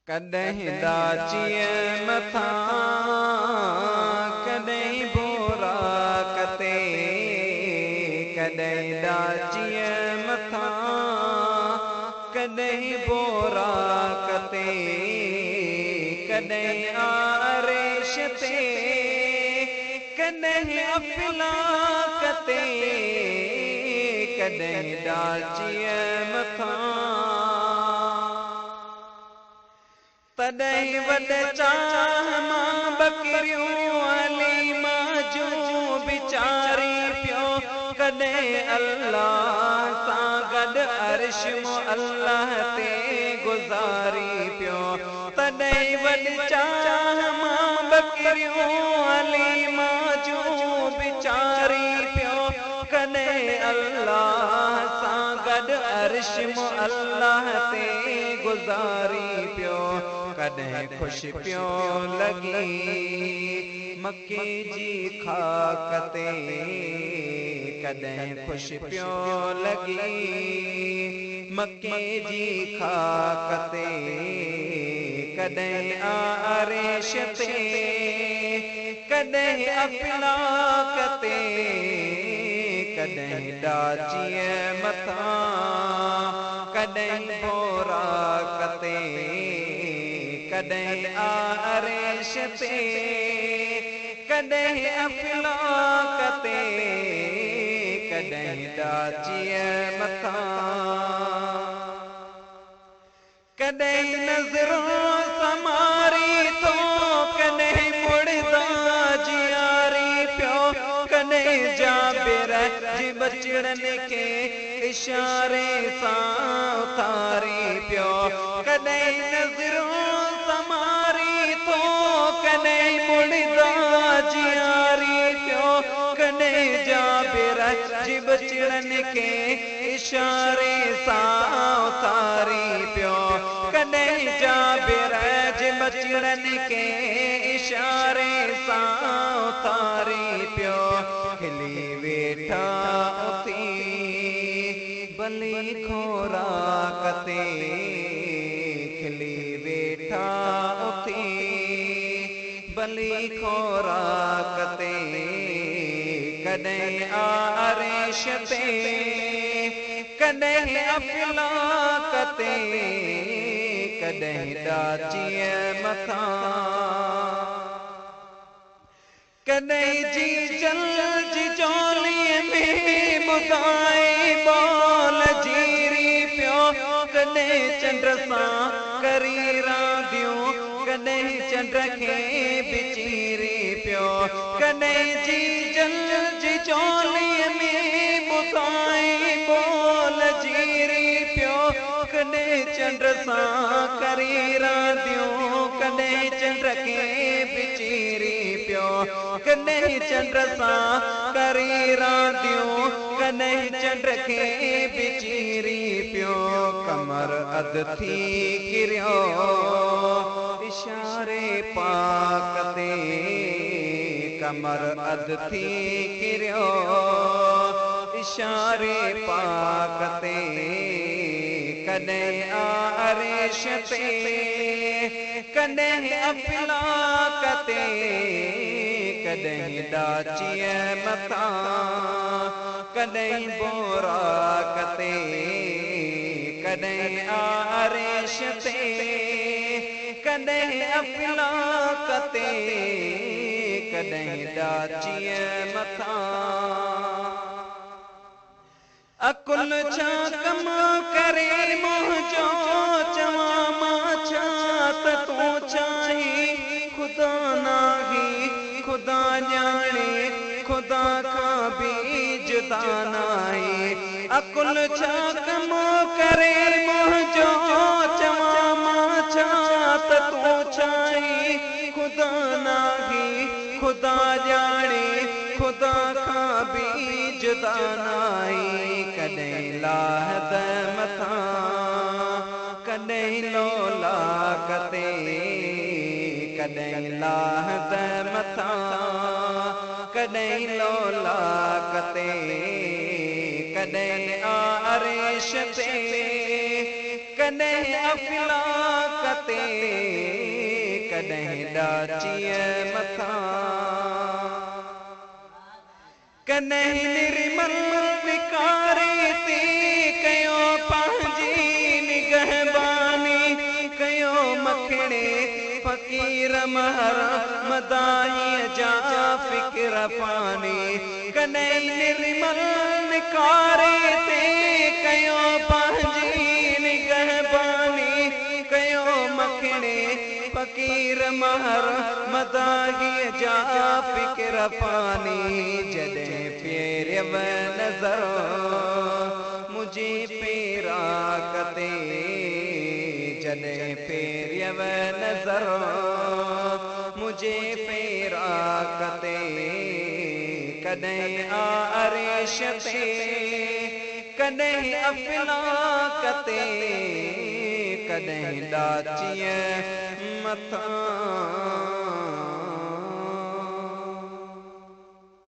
कॾहिं ॾाचीअ मथां कॾहिं बोराकते कॾहिं ॾाचीअ मथां कॾहिं बोराकते कॾहिं आरेश ते कॾहिं अफ़लाकते कॾहिं ॾाचीअ मथां तॾहिं वॾ चाह मां बकरियूं हलीमा जूं बिचारी पियो कॾहिं अल्लाह सां गॾु अर्श अल्लाह ते गुज़ारी पियो तॾहिं वॾ चाह मां बकरियूं हलीमा जूं बिचारी पियो कॾहिं अल्लाह सां गॾु अर्श अल्लाह ते गुज़ारी पियो कॾहिं ख़ुशि पियो लॻी मके जी खाक ते कॾहिं ख़ुशि पियो लॻी मके जी खाक ते कॾहिं आरेश ते कॾहिं अफ़लाक ते कॾहिं ॾाचीअ मथां कॾहिं बोराक ते कॾहिं आरेश ते कॾहिं अफ़लाक ते कॾहिं ॾाचीअ मथां कॾहिं नज़रों समारी थो कॾहिं मुड़दा जियारी पियो कॾहिं जाबिर जी बचड़नि खे इशारे सां उथारी पियो कॾहिं नज़रों समारी थो कॾहिं मुड़दा जियारी पियो कॾहिं जाबिर जी बचड़नि खे इशारे सां उथारी पियो कॾहिं जाबिर जी बचड़नि खे इशारे सां उथारी पियो खिली वेठा उथी भली खोराक ते खिली वेठा उथी भली खोराक ते कॾहिं आरेश ते कॾहिं अफ़लाक ते कॾहिं ॾाचीअ मथां कॾहिं जी जल जी जोलीअ में ॿुधाए बोल जीरी पियो कॾहिं चंड सां करी रांदियूं कॾहिं चंड खे बिचीरी पियो कॾहिं जी जल जी जोलीअ में ॿुधाए बोल जीरी पियो कॾहिं चंड सां करी रांदियूं कॾहिं चंड खे बिचीरी पियो कॾहिं चंड सां करी रांदियूं कॾहिं चंड खे बिचीरी पियो कमर अध थी किरियो इशारे पाक ते कमर अध थी किरियो इशारे पाक ते कॾहिं आरेश ते कॾहिं अफ़लाक ते कॾहिं ॾाचीअ मथां कॾहिं बोराक ते कॾहिं आरेश ते कॾहिं अफ़लाक ते कॾहिं ॾाचीअ मथां अकुल छा कम करे मुंहिंजो चवां मां छा त तूं चाहीं ख़ुदा नाही ख़ुदा ॼाणे ख़ुदा खां बि जुदा नाहे अकुल छा कम करे मुंहिंजो चवां मां छा त तूं चाहीं ख़ुदा नाही ख़ुदा ॼाणे ख़ुदा खां बि जुदा नाहे कॾहिं लाहद मथां कॾहिं लोलाक ते कॾहिं लाहद मथां कॾहिं लोलाक ते कॾहिं आरेश ते कॾहिं अफ़लाक कते कॾहिं ॾाचीअ मथां कॾहिं निर्मल निकारे ते कयो पंहिंजी निगहबानी कयो मखणे फ़कीर महर मदाहीअ जा फ़िक्र पानी कॾहिं निर्मल निकारे ते कयो पंहिंजी निगहबानी कयो मखणे फ़कीर महर मदाहीअ जा फ़िक्र पानी जॾहिं फेरियव नज़र मुझे पेरा कते जॾहिं फेरियव नज़र मुझे पेरा कते कॾहिं आरिश ते कॾहिं अफ़लाक ते कॾहिं ॾाचीअ मथां